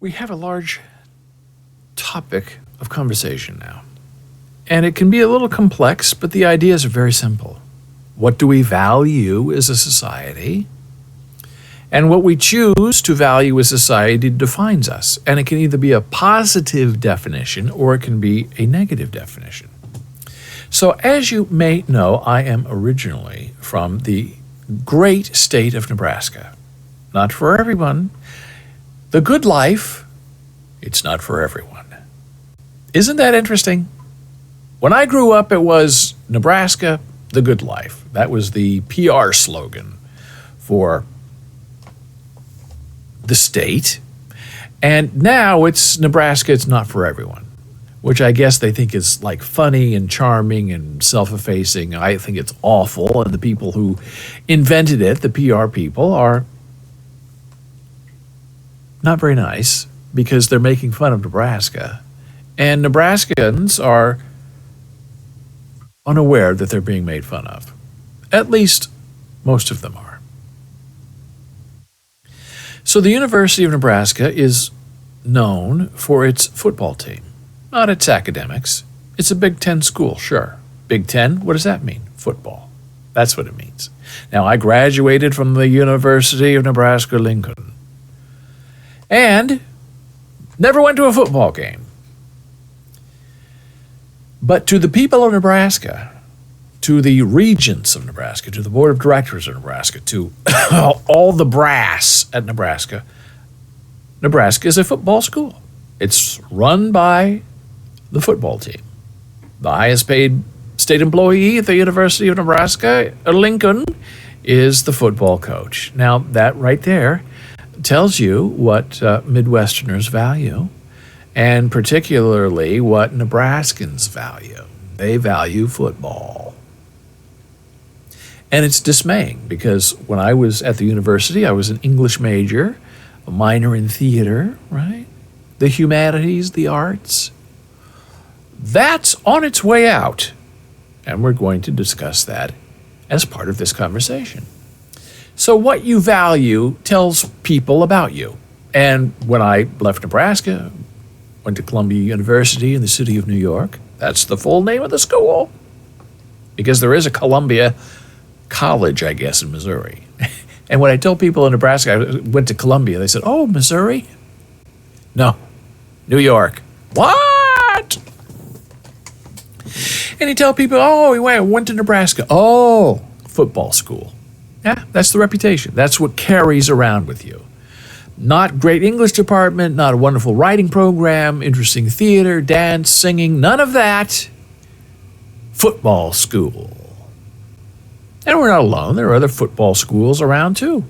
We have a large topic of conversation now, and it can be a little complex, but the ideas are very simple. What do we value as a society? And what we choose to value as a society defines us, and it can either be a positive definition or it can be a negative definition. So as you may know, I am originally from the great state of Nebraska. Not for everyone. The good life, it's not for everyone. Isn't that interesting? When I grew up, it was Nebraska, the good life. That was the PR slogan for the state. And now it's Nebraska, it's not for everyone, which I guess they think is like funny and charming and self-effacing. I think it's awful, and the people who invented it, the PR people, are not very nice because they're making fun of Nebraska. And Nebraskans are unaware that they're being made fun of. At least most of them are. So the University of Nebraska is known for its football team, not its academics. It's a Big Ten school, sure. Big Ten, what does that mean? Football. That's what it means. Now, I graduated from the University of Nebraska-Lincoln and never went to a football game. But to the people of Nebraska, to the regents of Nebraska, to the board of directors of Nebraska, to all the brass at Nebraska, Nebraska is a football school. It's run by the football team. The highest paid state employee at the University of Nebraska, Lincoln, is the football coach. Now, that right there tells you what Midwesterners value, and particularly what Nebraskans value. They value football. And it's dismaying because when I was at the university, I was an English major, a minor in theater, right? The humanities, the arts. That's on its way out. And we're going to discuss that as part of this conversation. So what you value tells people about you. And when I left Nebraska, went to Columbia University in the city of New York, that's the full name of the school, because there is a Columbia College, I guess, in Missouri. And when I tell people in Nebraska I went to Columbia, they said, "Oh, Missouri?" No, New York. What? And you tell people, "Oh, I went to Nebraska." "Oh, football school." Yeah, that's the reputation. That's what carries around with you. Not great English department, not a wonderful writing program, interesting theater, dance, singing, none of that. Football school. And we're not alone. There are other football schools around too.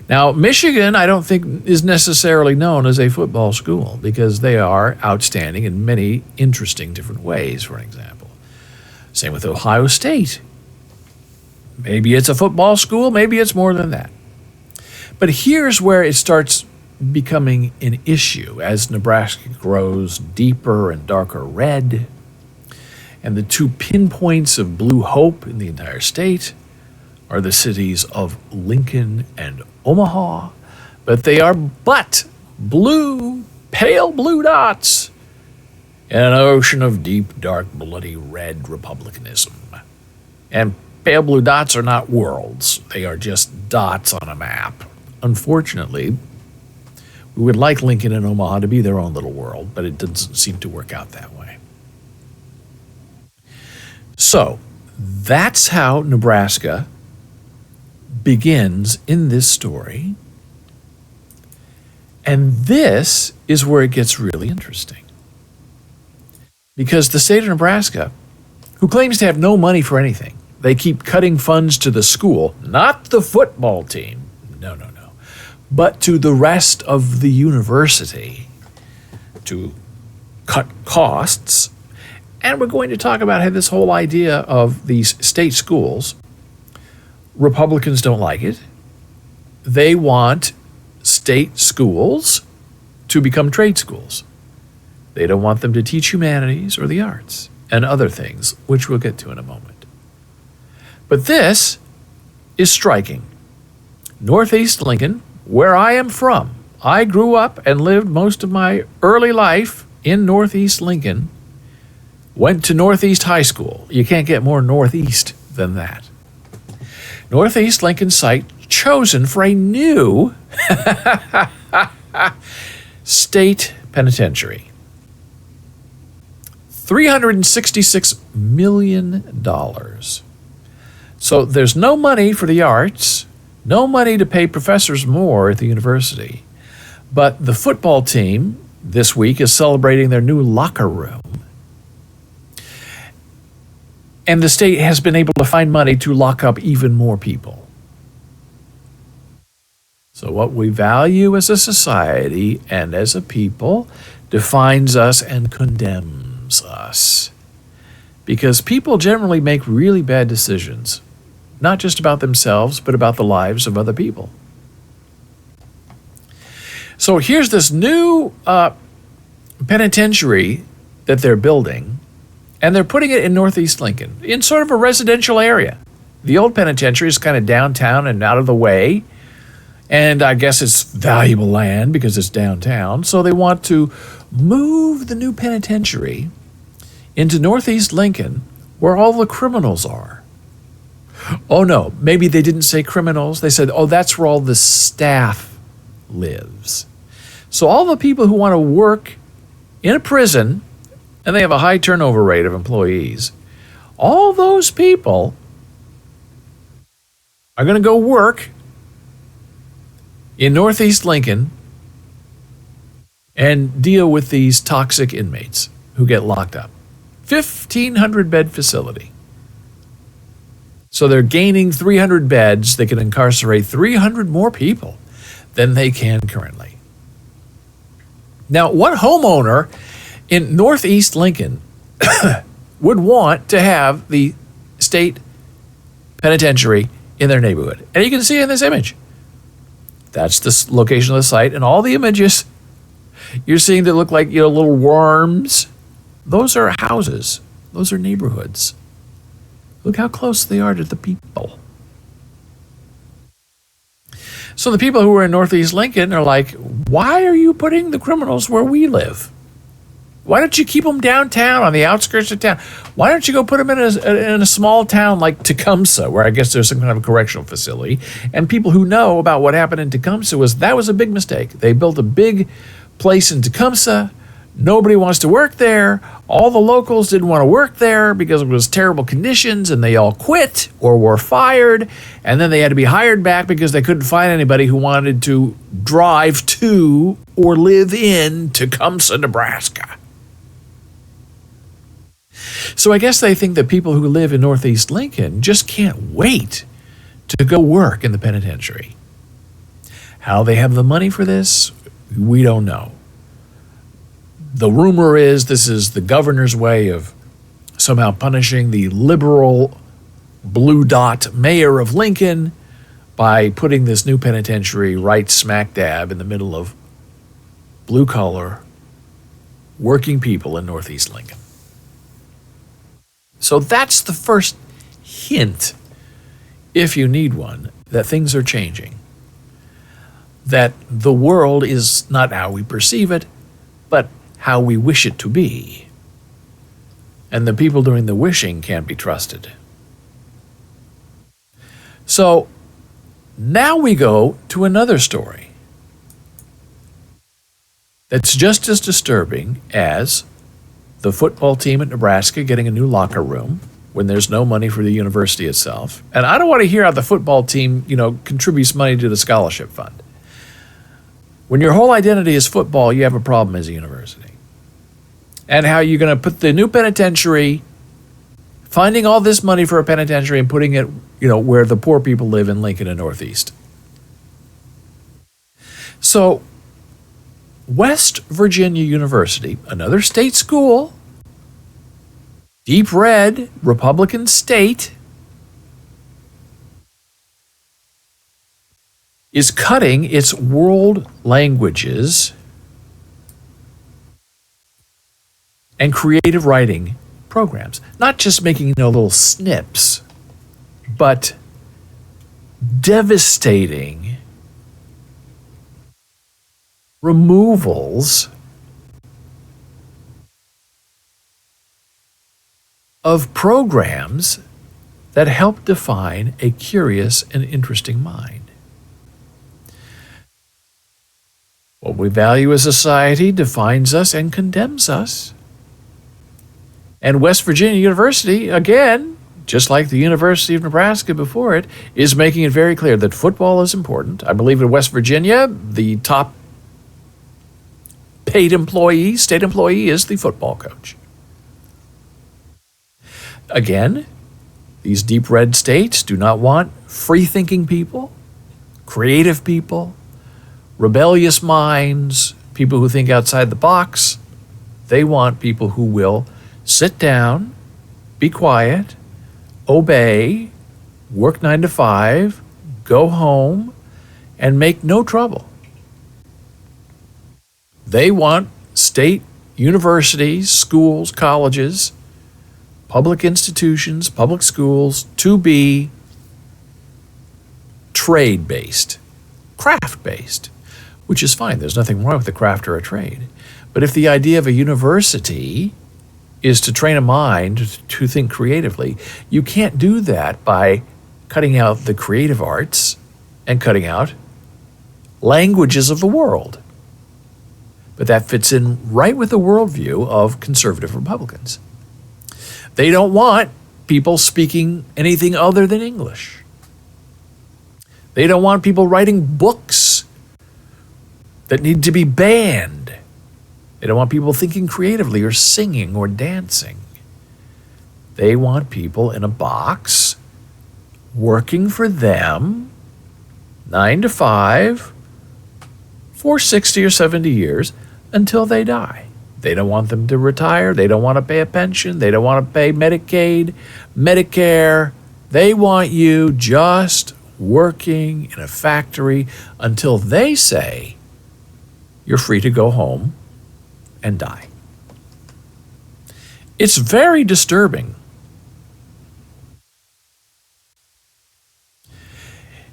Now, Michigan, I don't think is necessarily known as a football school because they are outstanding in many interesting different ways, for example. Same with Ohio State. Maybe it's a football school, maybe it's more than that. But here's where it starts becoming an issue as Nebraska grows deeper and darker red, and the two pinpoints of blue hope in the entire state are the cities of Lincoln and Omaha, but they are blue, pale blue dots in an ocean of deep, dark, bloody red republicanism. And pale blue dots are not worlds. They are just dots on a map. Unfortunately, we would like Lincoln and Omaha to be their own little world, but it doesn't seem to work out that way. So, that's how Nebraska begins in this story. And this is where it gets really interesting. Because the state of Nebraska, who claims to have no money for anything, they keep cutting funds to the school, not the football team, no, but to the rest of the university to cut costs. And we're going to talk about how this whole idea of these state schools, Republicans don't like it. They want state schools to become trade schools. They don't want them to teach humanities or the arts and other things, which we'll get to in a moment. But this is striking. Northeast Lincoln, where I am from, I grew up and lived most of my early life in Northeast Lincoln. Went to Northeast High School. You can't get more Northeast than that. Northeast Lincoln site chosen for a new state penitentiary. $366 million. So there's no money for the arts, no money to pay professors more at the university. But the football team this week is celebrating their new locker room. And the state has been able to find money to lock up even more people. So what we value as a society and as a people defines us and condemns us. Because people generally make really bad decisions, not just about themselves, but about the lives of other people. So here's this new penitentiary that they're building, and they're putting it in Northeast Lincoln, in sort of a residential area. The old penitentiary is kind of downtown and out of the way, and I guess it's valuable land because it's downtown, so they want to move the new penitentiary into Northeast Lincoln, where all the criminals are. Oh no, maybe they didn't say criminals. They said, oh, that's where all the staff lives. So all the people who want to work in a prison, and they have a high turnover rate of employees, all those people are going to go work in Northeast Lincoln and deal with these toxic inmates who get locked up. 1,500 bed facility. So they're gaining 300 beds. They can incarcerate 300 more people than they can currently. Now, what homeowner in Northeast Lincoln would want to have the state penitentiary in their neighborhood? And you can see in this image. That's the location of the site, and all the images you're seeing that look like, little worms, those are houses. Those are neighborhoods. Look how close they are to the people. So the people who are in Northeast Lincoln are like, why are you putting the criminals where we live? Why don't you keep them downtown on the outskirts of town? Why don't you go put them in a small town like Tecumseh, where I guess there's some kind of a correctional facility? And people who know about what happened in Tecumseh that was a big mistake. They built a big place in Tecumseh. Nobody wants to work there. All the locals didn't want to work there because it was terrible conditions, and they all quit or were fired. And then they had to be hired back because they couldn't find anybody who wanted to drive to or live in Tecumseh, Nebraska. So I guess they think that people who live in Northeast Lincoln just can't wait to go work in the penitentiary. How they have the money for this, we don't know. The rumor is this is the governor's way of somehow punishing the liberal blue dot mayor of Lincoln by putting this new penitentiary right smack dab in the middle of blue-collar working people in Northeast Lincoln. So that's the first hint, if you need one, that things are changing. That the world is not how we perceive it, but how we wish it to be. And the people doing the wishing can't be trusted. So now we go to another story that's just as disturbing as the football team at Nebraska getting a new locker room when there's no money for the university itself. And I don't want to hear how the football team, contributes money to the scholarship fund. When your whole identity is football, you have a problem as a university. And how you're going to put the new penitentiary, finding all this money for a penitentiary and putting it, where the poor people live in Lincoln and Northeast. So West Virginia University, another state school, deep red, Republican state, is cutting its world languages and creative writing programs. Not just making little snips, but devastating removals of programs that help define a curious and interesting mind. What we value as a society defines us and condemns us. And West Virginia University, again, just like the University of Nebraska before it, is making it very clear that football is important. I believe in West Virginia, the top paid employee, state employee, is the football coach. Again, these deep red states do not want free-thinking people, creative people, rebellious minds, people who think outside the box. They want people who will sit down, be quiet, obey, work 9 to 5, go home, and make no trouble. They want state universities, schools, colleges, public institutions, public schools to be trade-based, craft-based, which is fine. There's nothing wrong with a craft or a trade. But if the idea of a university is to train a mind to think creatively, you can't do that by cutting out the creative arts and cutting out languages of the world. But that fits in right with the worldview of conservative Republicans. They don't want people speaking anything other than English. They don't want people writing books that need to be banned. They don't want people thinking creatively or singing or dancing. They want people in a box working for them 9 to 5 for 60 or 70 years until they die. They don't want them to retire. They don't want to pay a pension. They don't want to pay Medicaid, Medicare. They want you just working in a factory until they say you're free to go home and die. It's very disturbing.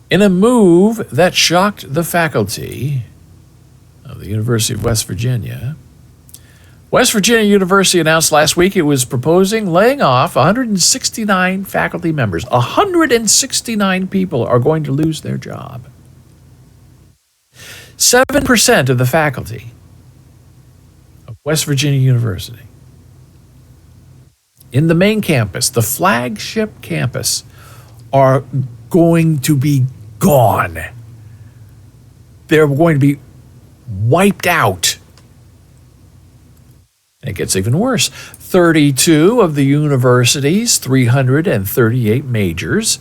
In a move that shocked the faculty of the University of West Virginia, West Virginia University announced last week it was proposing laying off 169 faculty members. 169 people are going to lose their job. 7% of the faculty of West Virginia University in the main campus, the flagship campus, are going to be gone. They're going to be wiped out. And it gets even worse. 32 of the university's 338 majors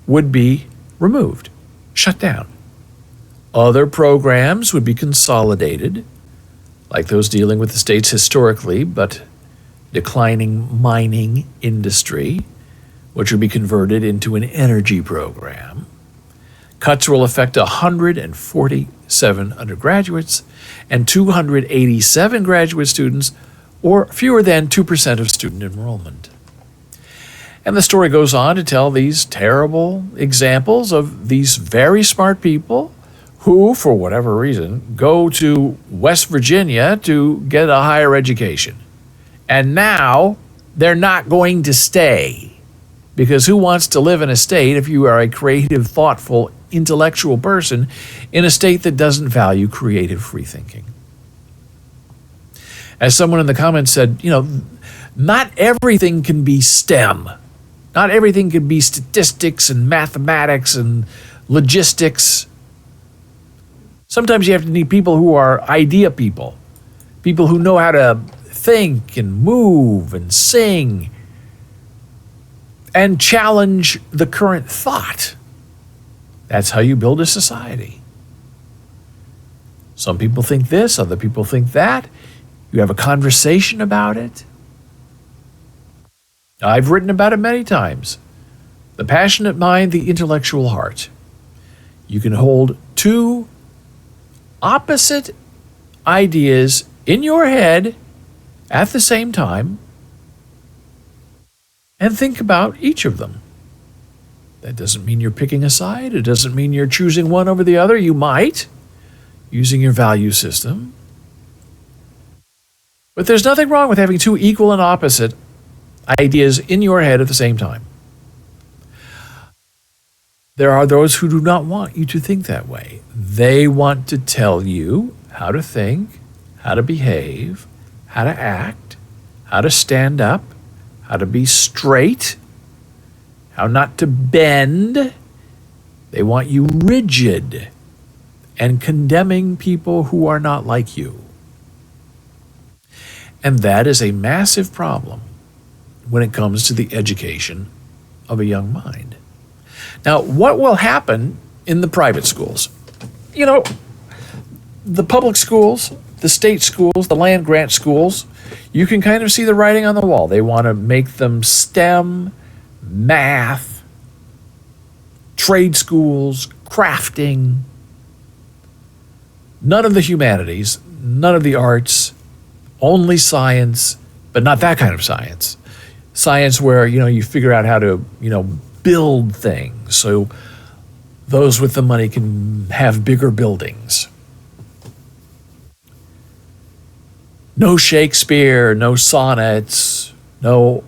would be removed, shut down. Other programs would be consolidated, like those dealing with the state's historically but declining mining industry, which would be converted into an energy program. Cuts will affect 147 undergraduates and 287 graduate students, or fewer than 2% of student enrollment. And the story goes on to tell these terrible examples of these very smart people who, for whatever reason, go to West Virginia to get a higher education. And now they're not going to stay. Because who wants to live in a state, if you are a creative, thoughtful, intellectual person, in a state that doesn't value creative free thinking? As someone in the comments said, not everything can be STEM. Not everything can be statistics and mathematics and logistics. Sometimes you have to need people who are idea people who know how to think and move and sing and challenge the current thought. That's how you build a society. Some people think this, other people think that. You have a conversation about it. I've written about it many times. The passionate mind, the intellectual heart. You can hold two opposite ideas in your head at the same time and think about each of them. That doesn't mean you're picking a side. It doesn't mean you're choosing one over the other. You might. using your value system. But there's nothing wrong with having two equal and opposite ideas in your head at the same time. There are those who do not want you to think that way. They want to tell you how to think, how to behave, how to act, how to stand up, how to be straight, how not to bend. They want you rigid and condemning people who are not like you. And that is a massive problem when it comes to the education of a young mind. Now, what will happen in the private schools? You know, the public schools, the state schools, the land grant schools, you can kind of see the writing on the wall. They want to make them STEM, math, trade schools, crafting, none of the humanities, none of the arts, only science, but not that kind of science. Science where, you figure out how to, build things so those with the money can have bigger buildings. No Shakespeare, no sonnets, no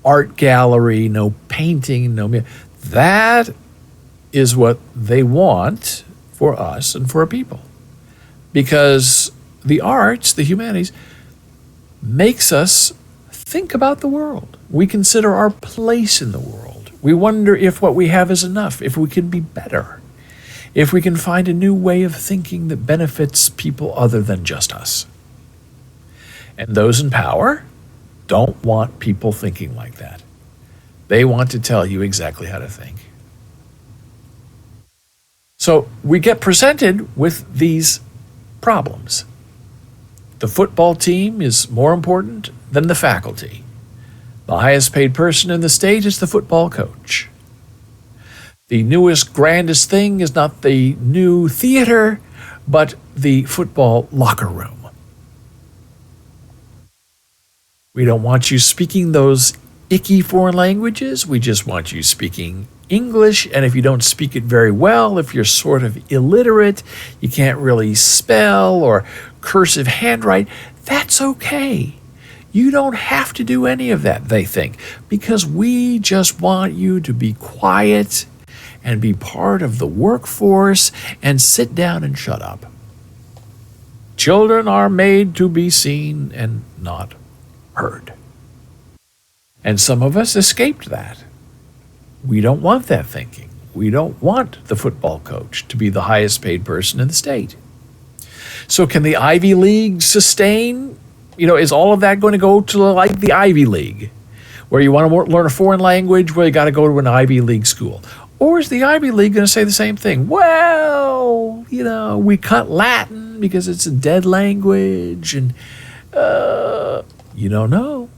art gallery, no painting, that is what they want for us and for our people. Because the arts, the humanities, makes us think about the world. We consider our place in the world. We wonder if what we have is enough, if we can be better, if we can find a new way of thinking that benefits people other than just us. And those in power don't want people thinking like that. They want to tell you exactly how to think. So we get presented with these problems. The football team is more important than the faculty. The highest paid person in the state is the football coach. The newest, grandest thing is not the new theater, but the football locker room. We don't want you speaking those icky foreign languages. We just want you speaking English. And if you don't speak it very well, if you're sort of illiterate, you can't really spell or cursive handwrite, that's okay. You don't have to do any of that, they think, because we just want you to be quiet and be part of the workforce and sit down and shut up. Children are made to be seen and not heard. And some of us escaped that. We don't want that thinking. We don't want the football coach to be the highest paid person in the state. So can the Ivy League sustain? Is all of that going to go to like the Ivy League, where you want to learn a foreign language, where you got to go to an Ivy League school? Or is the Ivy League going to say the same thing? Well, we cut Latin because it's a dead language, and you don't know.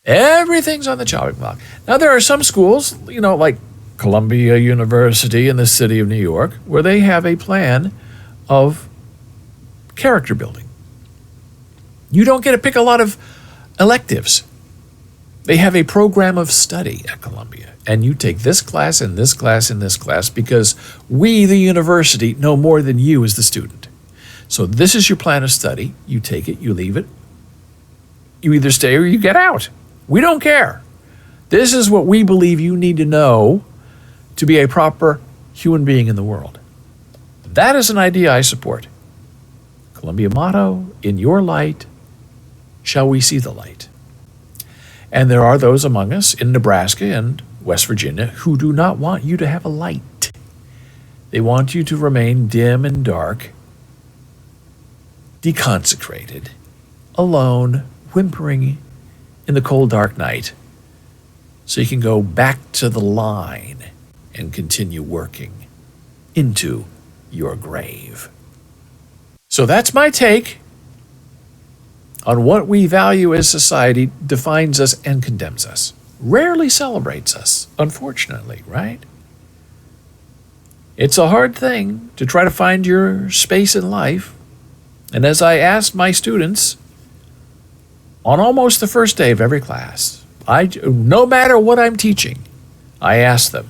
Everything's on the chopping block. Now, there are some schools, like Columbia University in the city of New York, where they have a plan of character building. You don't get to pick a lot of electives. They have a program of study at Columbia, and you take this class and this class and this class because we, the university, know more than you as the student. So this is your plan of study. You take it, you leave it. You either stay or you get out. We don't care. This is what we believe you need to know to be a proper human being in the world. That is an idea I support. Columbia motto, in your light, shall we see the light. And there are those among us in Nebraska and West Virginia who do not want you to have a light. They want you to remain dim and dark, deconsecrated, alone, whimpering in the cold, dark night, so you can go back to the line and continue working into your grave. So that's my take on what we value as society defines us and condemns us. Rarely celebrates us, unfortunately, right? It's a hard thing to try to find your space in life. And as I asked my students on almost the first day of every class, no matter what I'm teaching, I ask them,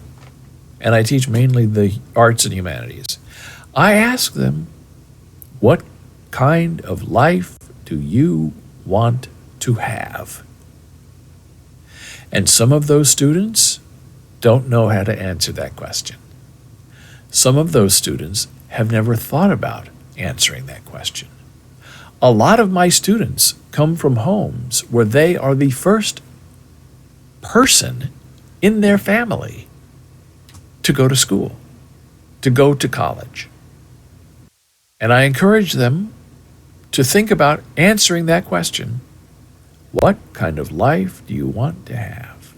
and I teach mainly the arts and humanities, I ask them, what kind of life do you want to have? And some of those students don't know how to answer that question. Some of those students have never thought about answering that question. A lot of my students come from homes where they are the first person in their family to go to school, to go to college. And I encourage them to think about answering that question. What kind of life do you want to have?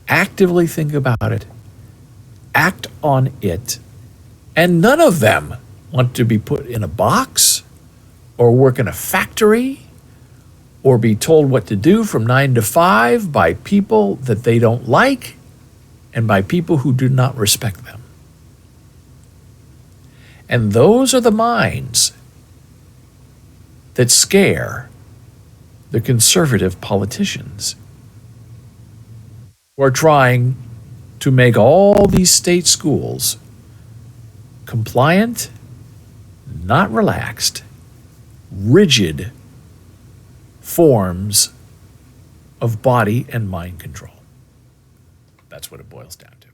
Actively think about it. Act on it. And none of them want to be put in a box or work in a factory or be told what to do from 9 to 5 by people that they don't like and by people who do not respect them. And those are the minds that scare the conservative politicians who are trying to make all these state schools compliant, not relaxed, rigid forms of body and mind control. That's what it boils down to.